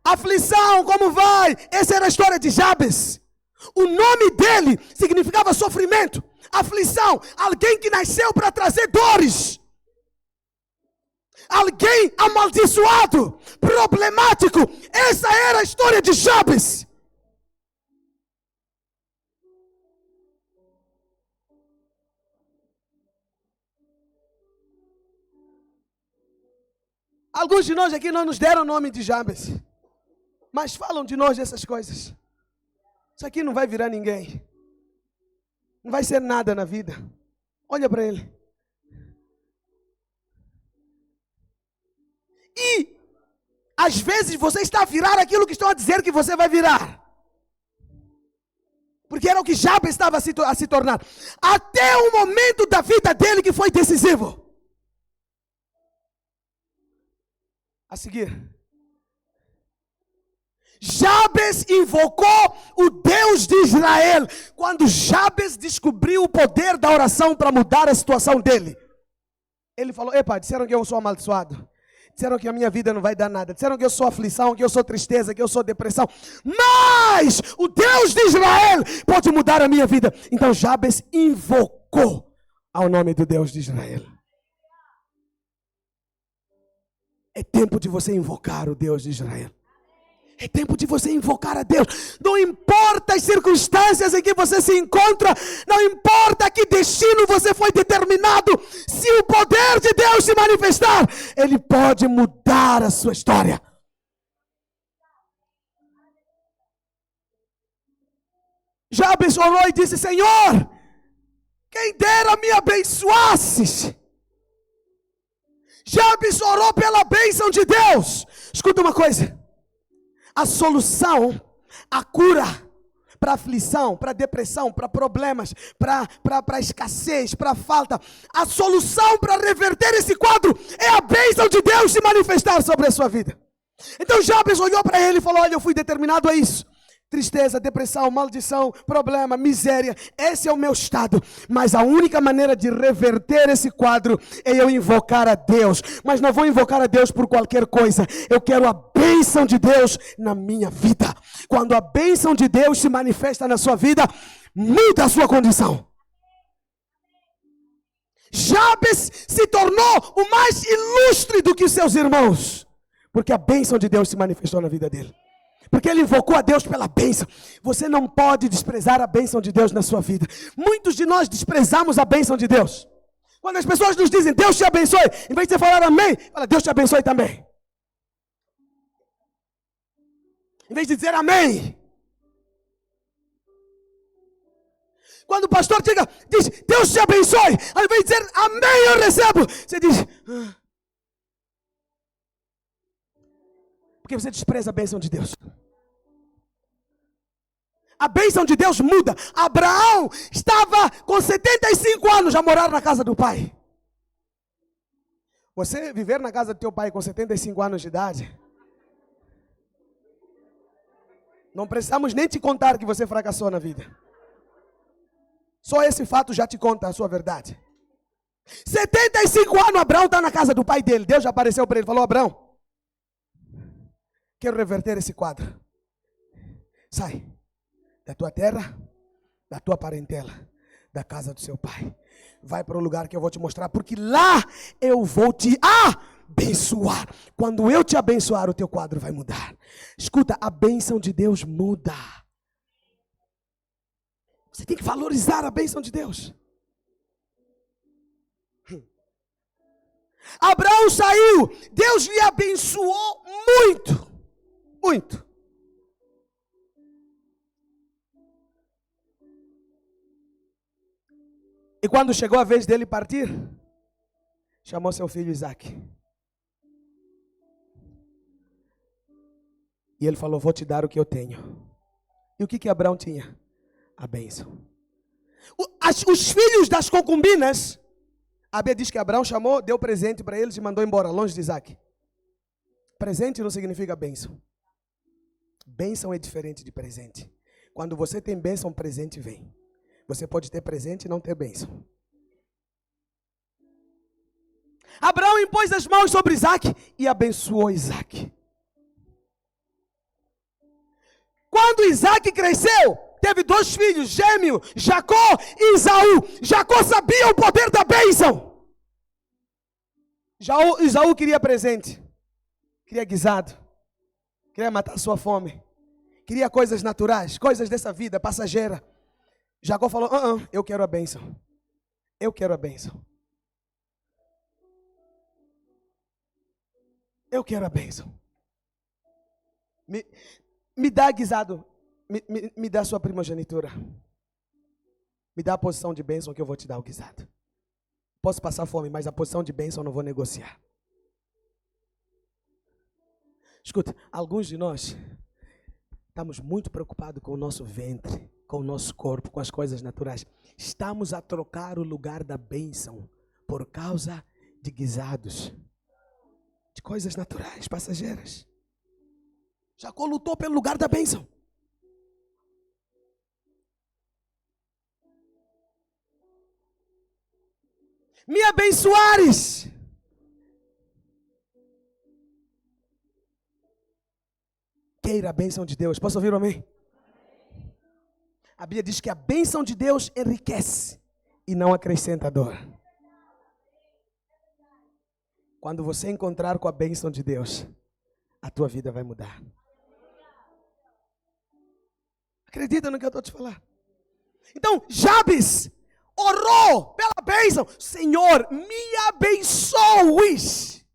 Aflição, como vai? Essa era a história de Jabes. O nome dele significava sofrimento, aflição, alguém que nasceu para trazer dores, alguém amaldiçoado, problemático. Essa era a história de Jabes. Alguns de nós aqui não nos deram o nome de Jabes, mas falam de nós dessas coisas. Isso aqui não vai virar ninguém. Não vai ser nada na vida. Olha para ele. E, às vezes, você está a virar aquilo que estão a dizer que você vai virar. Porque era o que Jabes estava a se tornar. Até o momento da vida dele que foi decisivo. A seguir. Jabes invocou o Deus de Israel. Quando Jabes descobriu o poder da oração para mudar a situação dele, ele falou, epa, disseram que eu sou amaldiçoado. Disseram que a minha vida não vai dar nada. Disseram que eu sou aflição, que eu sou tristeza, que eu sou depressão. Mas o Deus de Israel pode mudar a minha vida. Então Jabes invocou ao nome do Deus de Israel. É tempo de você invocar o Deus de Israel. É tempo de você invocar a Deus. Não importa as circunstâncias em que você se encontra. Não importa que destino você foi determinado. Se o poder de Deus se manifestar, Ele pode mudar a sua história. Jabes orou e disse, Senhor, quem dera me abençoasses. Jabes orou pela bênção de Deus. Escuta uma coisa. A solução, a cura para aflição, para depressão, para problemas, para escassez, para falta. A solução para reverter esse quadro é a bênção de Deus se manifestar sobre a sua vida. Então Jabes olhou para ele e falou, olha, eu fui determinado a isso. Tristeza, depressão, maldição, problema, miséria. Esse é o meu estado. Mas a única maneira de reverter esse quadro é eu invocar a Deus. Mas não vou invocar a Deus por qualquer coisa. Eu quero a bênção de Deus na minha vida. Quando a bênção de Deus se manifesta na sua vida, muda a sua condição. Jabes se tornou o mais ilustre do que os seus irmãos. Porque a bênção de Deus se manifestou na vida dele. Porque ele invocou a Deus pela bênção. Você não pode desprezar a bênção de Deus na sua vida. Muitos de nós desprezamos a bênção de Deus. Quando as pessoas nos dizem, Deus te abençoe, em vez de você falar amém, fala, Deus te abençoe também. Em vez de dizer amém. Quando o pastor chega, diz, Deus te abençoe, ao invés de dizer amém, eu recebo, você diz, porque você despreza a bênção de Deus. A bênção de Deus muda. Abraão estava com 75 anos a morar na casa do pai. Você viver na casa do teu pai com 75 anos de idade, não precisamos nem te contar que você fracassou na vida. Só esse fato já te conta a sua verdade. 75 anos, Abraão está na casa do pai dele. Deus já apareceu para ele e falou, Abraão, quero reverter esse quadro. Sai da tua terra, da tua parentela, da casa do seu pai. Vai para o lugar que eu vou te mostrar, porque lá eu vou te abençoar. Quando eu te abençoar, o teu quadro vai mudar. Escuta, a bênção de Deus muda. Você tem que valorizar a bênção de Deus. Abraão saiu, Deus lhe abençoou muito, muito. E quando chegou a vez dele partir, chamou seu filho Isaac. E ele falou, vou te dar o que eu tenho. E o que Abraão tinha? A bênção. Os filhos das concubinas, a Bíblia diz que Abraão chamou, deu presente para eles e mandou embora, longe de Isaac. Presente não significa bênção. Bênção é diferente de presente. Quando você tem bênção, presente vem. Você pode ter presente e não ter bênção. Abraão impôs as mãos sobre Isaac e abençoou Isaac. Quando Isaac cresceu, teve 2 filhos, gêmeos, Jacó e Esaú. Jacó sabia o poder da bênção. Esaú queria presente, queria guisado, queria matar sua fome, queria coisas naturais, coisas dessa vida, passageira. Jacó falou, eu quero a bênção. Eu quero a bênção. Eu quero a bênção. Me dá guisado. Me dá a sua primogenitura. Me dá a posição de bênção que eu vou te dar o guisado. Posso passar fome, mas a posição de bênção eu não vou negociar. Escuta, alguns de nós estamos muito preocupados com o nosso ventre, com o nosso corpo, com as coisas naturais. Estamos a trocar o lugar da bênção por causa de guisados, de coisas naturais, passageiras. Jacó lutou pelo lugar da bênção. Me abençoares. Queira a bênção de Deus. Posso ouvir um amém? A Bíblia diz que a bênção de Deus enriquece e não acrescenta dor. Quando você encontrar com a bênção de Deus, a tua vida vai mudar. Acredita no que eu estou te falando? Então, Jabes orou pela bênção. Senhor, me abençoes.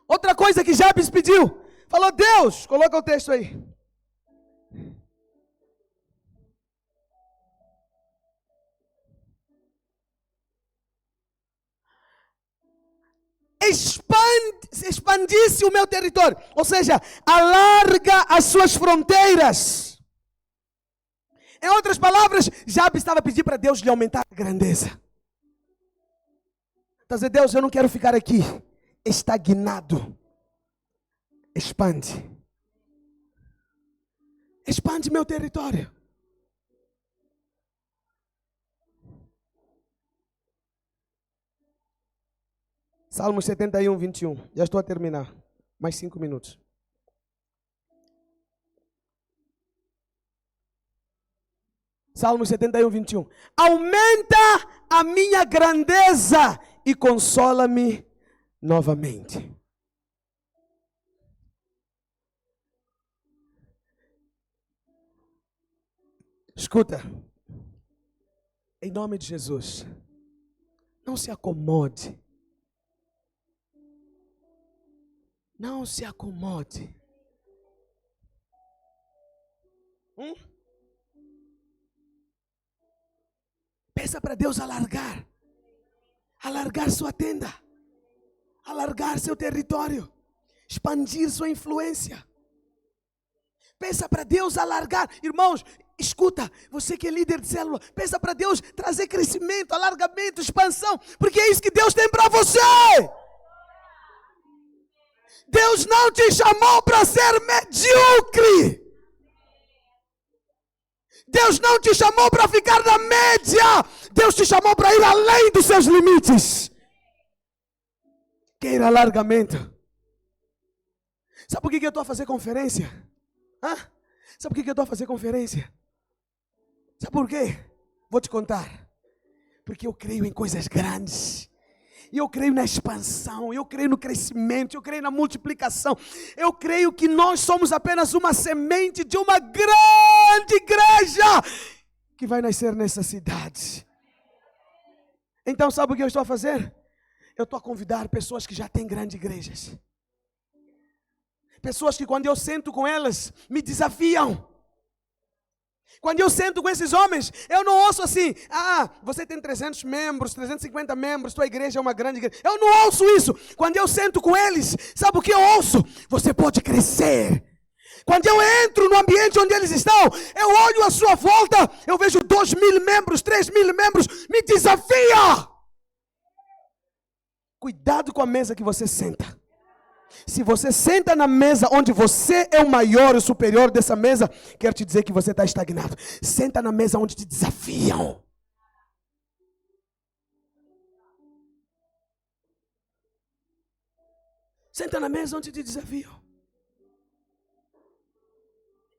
Outra coisa que Jabes pediu, falou, Deus, coloca o texto aí. Expandisse o meu território, ou seja, alarga as suas fronteiras. Em outras palavras, Jabes estava pedindo para Deus lhe aumentar a grandeza. Está dizendo, Deus, eu não quero ficar aqui estagnado. Expande. Expande meu território. Salmos 71, 21. Já estou a terminar. Mais 5 minutos. Salmos 71, 21. Aumenta a minha grandeza e consola-me novamente. Escuta, em nome de Jesus, não se acomode. Não se acomode. Peça para Deus alargar sua tenda, alargar seu território, expandir sua influência. Peça para Deus alargar. Irmãos, escuta, você que é líder de célula, peça para Deus trazer crescimento, alargamento, expansão, porque é isso que Deus tem para você. Deus não te chamou para ser medíocre. Deus não te chamou para ficar na média. Deus te chamou para ir além dos seus limites. Queira alargamento. Sabe por que eu estou a fazer conferência? Sabe por que eu estou a fazer conferência? Sabe por quê? Vou te contar. Porque eu creio em coisas grandes. Eu creio na expansão, eu creio no crescimento, eu creio na multiplicação. Eu creio que nós somos apenas uma semente de uma grande igreja que vai nascer nessa cidade. Então sabe o que eu estou a fazer? Eu estou a convidar pessoas que já têm grandes igrejas. Pessoas que quando eu sento com elas, me desafiam. Quando eu sento com esses homens, eu não ouço assim: você tem 300 membros, 350 membros, tua igreja é uma grande igreja. Eu não ouço isso. Quando eu sento com eles, sabe o que eu ouço? Você pode crescer. Quando eu entro no ambiente onde eles estão, eu olho à sua volta, eu vejo 2.000 membros, 3.000 membros, me desafia. Cuidado com a mesa que você senta. Se você senta na mesa onde você é o maior e o superior dessa mesa, quero te dizer que você está estagnado. Senta na mesa onde te desafiam. Senta na mesa onde te desafiam.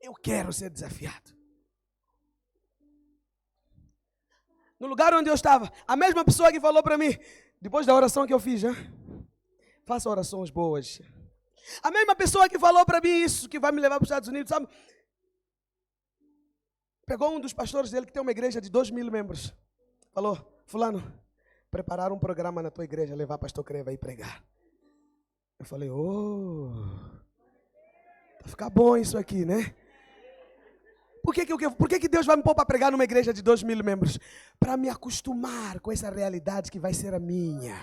Eu quero ser desafiado. No lugar onde eu estava, a mesma pessoa que falou para mim, depois da oração que eu fiz, faça orações boas. A mesma pessoa que falou para mim isso, que vai me levar para os Estados Unidos, sabe? Pegou um dos pastores dele que tem uma igreja de 2.000 membros. Falou: fulano, preparar um programa na tua igreja, levar pastor Creva aí pregar. Eu falei: vai ficar bom isso aqui, né? Por que Deus vai me pôr para pregar numa igreja de 2.000 membros? Para me acostumar com essa realidade que vai ser a minha.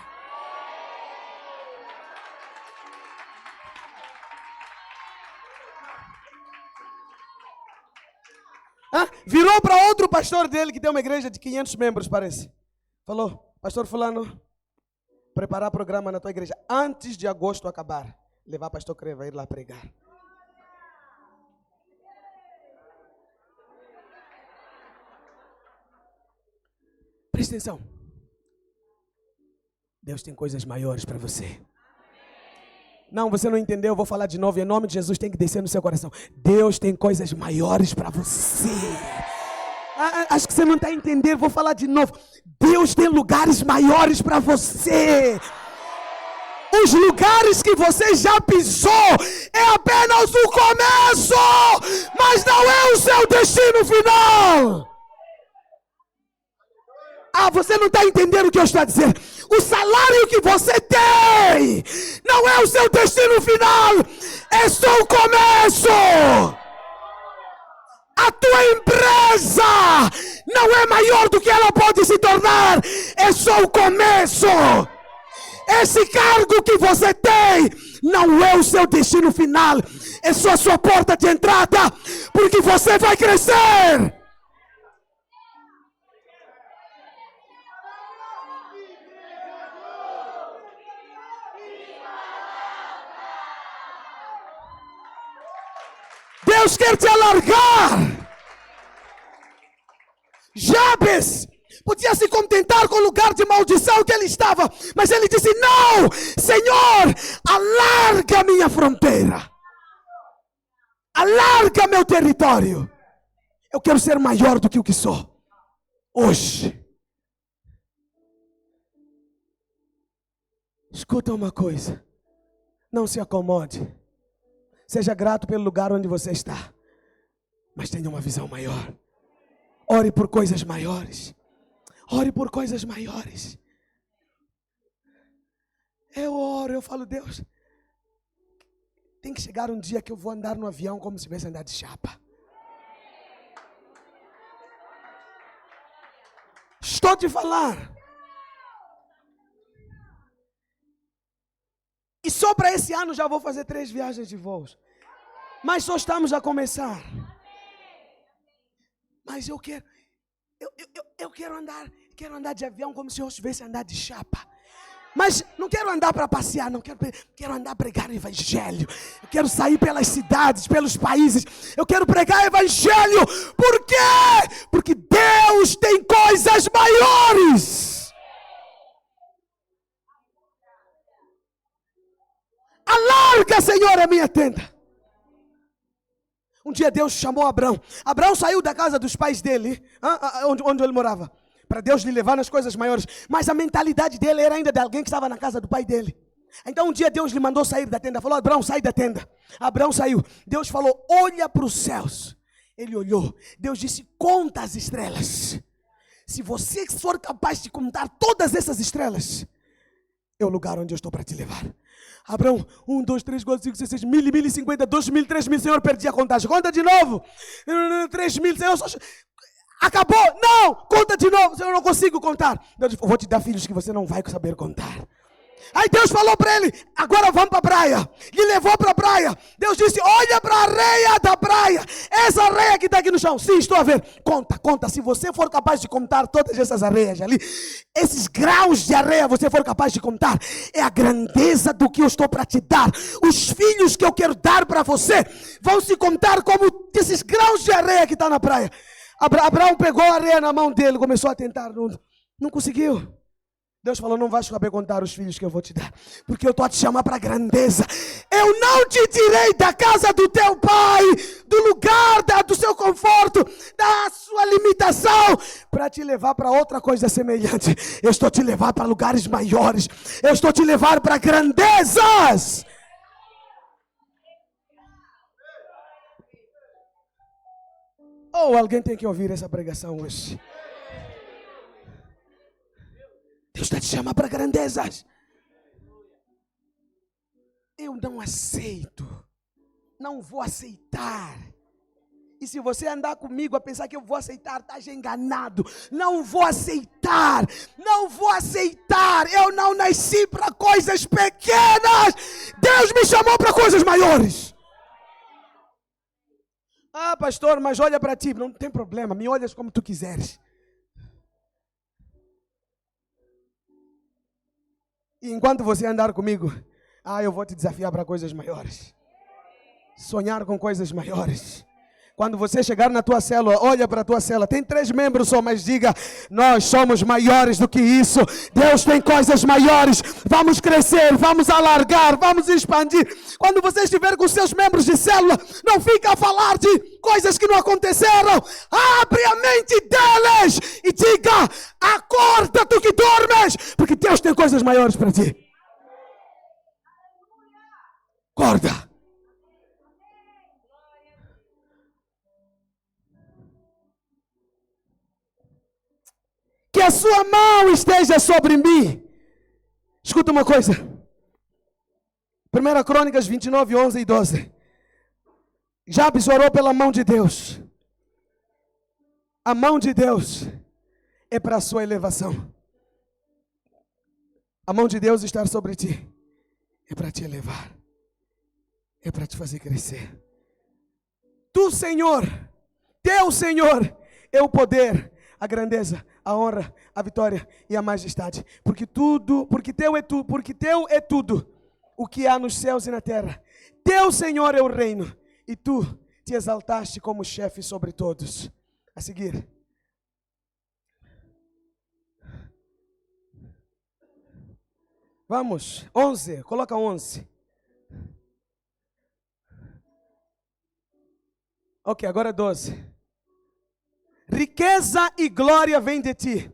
Virou para outro pastor dele que tem uma igreja de 500 membros, parece. Falou: pastor fulano, preparar programa na tua igreja antes de agosto acabar. Levar pastor Creva, ir lá pregar. Presta atenção. Deus tem coisas maiores para você. Não, você não entendeu, eu vou falar de novo. Em nome de Jesus, tem que descer no seu coração. Deus tem coisas maiores para você. Acho que você não está entendendo, vou falar de novo. Deus tem lugares maiores para você. Os lugares que você já pisou é apenas o começo, mas não é o seu destino final. Você não está entendendo o que eu estou a dizer. O salário que você tem não é o seu destino final, é só o começo. A tua empresa não é maior do que ela pode se tornar, é só o começo. Esse cargo que você tem não é o seu destino final, é só a sua porta de entrada, porque você vai crescer. Deus quer te alargar. Jabes podia se contentar com o lugar de maldição que ele estava, mas ele disse: não, Senhor, alarga minha fronteira, alarga meu território. Eu quero ser maior do que o que sou hoje. Escuta uma coisa, não se acomode. Seja grato pelo lugar onde você está, mas tenha uma visão maior. Ore por coisas maiores. Ore por coisas maiores. Eu oro, eu falo, Deus, tem que chegar um dia que eu vou andar no avião como se tivesse andado de chapa. Estou te falar. E só para esse ano já vou fazer 3 viagens de voos. Mas só estamos a começar. Mas eu quero andar de avião como se eu estivesse a andar de chapa. Mas não quero andar para passear, não quero andar a pregar o evangelho. Eu quero sair pelas cidades, pelos países. Eu quero pregar o evangelho. Por quê? Porque Deus tem coisas maiores. Alarga, Senhor, a minha tenda. Um dia Deus chamou Abraão. Abraão saiu da casa dos pais dele, onde ele morava, para Deus lhe levar nas coisas maiores. Mas a mentalidade dele era ainda de alguém que estava na casa do pai dele. Então um dia Deus lhe mandou sair da tenda. Falou, Abraão, sai da tenda. Abraão saiu. Deus falou, olha para os céus. Ele olhou. Deus disse, conta as estrelas. Se você for capaz de contar todas essas estrelas, é o lugar onde eu estou para te levar. Abraão, 1, 2, 3, 4, 5, 6, 7, 1.000, 1.050, 2.000, 3.000, Senhor, perdi a contagem. Conta de novo. 3.000, Senhor, acabou. Não, conta de novo. Senhor, eu não consigo contar. Deus disse, vou te dar filhos que você não vai saber contar. Aí Deus falou para ele, agora vamos para a praia. E levou para a praia. Deus disse, olha para a areia da praia. Essa areia que está aqui no chão. Sim, estou a ver. Conta. Se você for capaz de contar todas essas areias ali, esses graus de areia você for capaz de contar, é a grandeza do que eu estou para te dar. Os filhos que eu quero dar para você vão se contar como esses graus de areia que está na praia. Abraão pegou a areia na mão dele, começou a tentar, não conseguiu. Deus falou, não vais saber contar os filhos que eu vou te dar, porque eu estou a te chamar para a grandeza. Eu não te tirei da casa do teu pai, do lugar do seu conforto, da sua limitação, para te levar para outra coisa semelhante. Eu estou te levar para lugares maiores. Eu estou te levar para grandezas. Alguém tem que ouvir essa pregação hoje. Deus está te chamando para grandezas. Eu não aceito. Não vou aceitar. E se você andar comigo a pensar que eu vou aceitar, está enganado. Não vou aceitar. Não vou aceitar. Eu não nasci para coisas pequenas. Deus me chamou para coisas maiores. Ah, pastor, mas olha para ti. Não tem problema. Me olhas como tu quiseres. E enquanto você andar comigo, eu vou te desafiar para coisas maiores. Sonhar com coisas maiores. Quando você chegar na tua célula, olha para a tua célula. Tem 3 membros só, mas diga, nós somos maiores do que isso. Deus tem coisas maiores. Vamos crescer, vamos alargar, vamos expandir. Quando você estiver com seus membros de célula, não fica a falar de coisas que não aconteceram. Abre a mente deles e diga, acorda tu que dormes, porque Deus tem coisas maiores para ti. Acorda. Que a sua mão esteja sobre mim. Escuta uma coisa. 1 Crônicas 29, 11 e 12. Jabes orou pela mão de Deus. A mão de Deus é para a sua elevação. A mão de Deus estar sobre ti é para te elevar. É para te fazer crescer. Tu, Senhor, teu Senhor, é o poder, a grandeza, a honra, a vitória e a majestade. Porque teu é tudo o que há nos céus e na terra. Teu, Senhor, é o reino. E tu te exaltaste como chefe sobre todos. A seguir. Vamos, 11, coloca 11. Ok, agora 12. Riqueza e glória vêm de ti.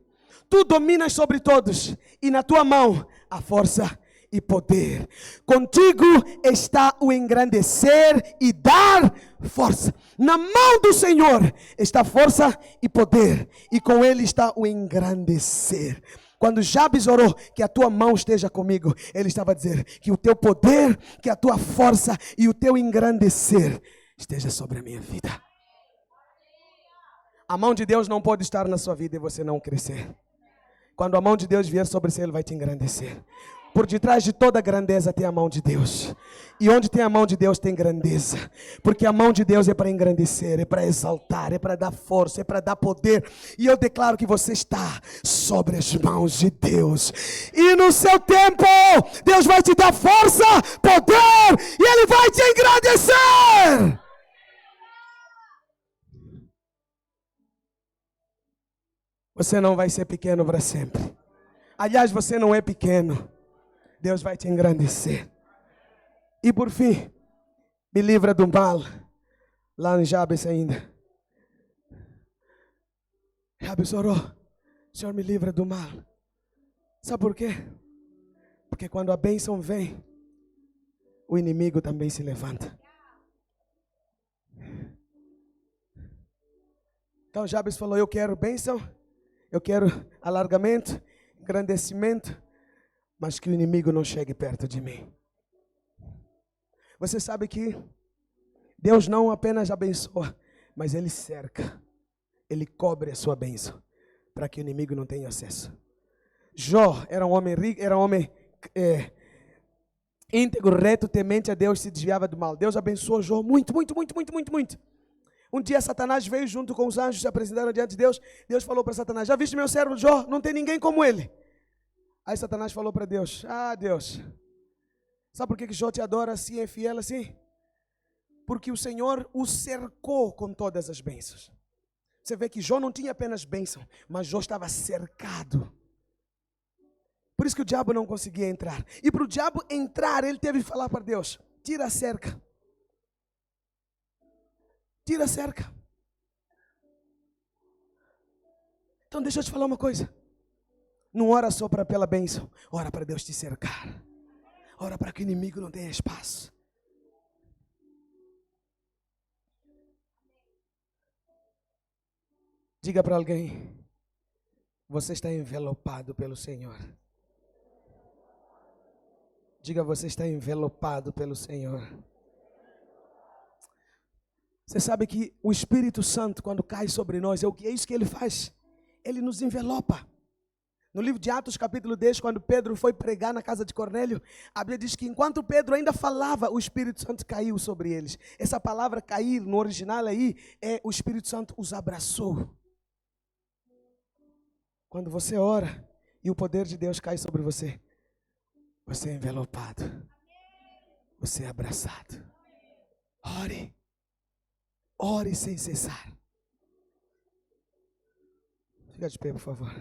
Tu dominas sobre todos, e na tua mão há força e poder. Contigo está o engrandecer e dar força. Na mão do Senhor está força e poder, e com Ele está o engrandecer. Quando Jabes orou, que a tua mão esteja comigo, ele estava a dizer que o teu poder, que a tua força e o teu engrandecer esteja sobre a minha vida. A mão de Deus não pode estar na sua vida e você não crescer. Quando a mão de Deus vier sobre você, Ele vai te engrandecer. Por detrás de toda grandeza tem a mão de Deus. E onde tem a mão de Deus tem grandeza. Porque a mão de Deus é para engrandecer, é para exaltar, é para dar força, é para dar poder. E eu declaro que você está sobre as mãos de Deus. E no seu tempo, Deus vai te dar força, poder, e Ele vai te engrandecer. Você não vai ser pequeno para sempre. Aliás, você não é pequeno. Deus vai te engrandecer. E por fim, me livra do mal. Lá em Jabes ainda. Jabes orou: Senhor, me livra do mal. Sabe por quê? Porque quando a bênção vem, o inimigo também se levanta. Então Jabes falou: eu quero bênção, eu quero alargamento, engrandecimento, mas que o inimigo não chegue perto de mim. Você sabe que Deus não apenas abençoa, mas Ele cerca, Ele cobre a sua bênção, para que o inimigo não tenha acesso. Jó era um homem rico, era um homem íntegro, reto, temente a Deus, se desviava do mal. Deus abençoou Jó muito. Um dia Satanás veio junto com os anjos, se apresentaram diante de Deus. Deus falou para Satanás: já viste meu servo Jó? Não tem ninguém como ele. Aí Satanás falou para Deus: ah, Deus, sabe por que Jó te adora assim, é fiel assim? Porque o Senhor o cercou com todas as bênçãos. Você vê que Jó não tinha apenas bênção, mas Jó estava cercado. Por isso que o diabo não conseguia entrar. E para o diabo entrar, ele teve que falar para Deus: tira a cerca. Tira a cerca. Então deixa eu te falar uma coisa. Não ora só pela bênção, ora para Deus te cercar. Ora para que o inimigo não tenha espaço. Diga para alguém: você está envelopado pelo Senhor. Diga: você está envelopado pelo Senhor. Você sabe que o Espírito Santo, quando cai sobre nós, é isso que Ele faz. Ele nos envelopa. No livro de Atos, capítulo 10, quando Pedro foi pregar na casa de Cornélio, a Bíblia diz que enquanto Pedro ainda falava, o Espírito Santo caiu sobre eles. Essa palavra cair, no original aí, é o Espírito Santo os abraçou. Quando você ora e o poder de Deus cai sobre você, você é envelopado. Você é abraçado. Ore. Ore sem cessar. Fica de pé, por favor.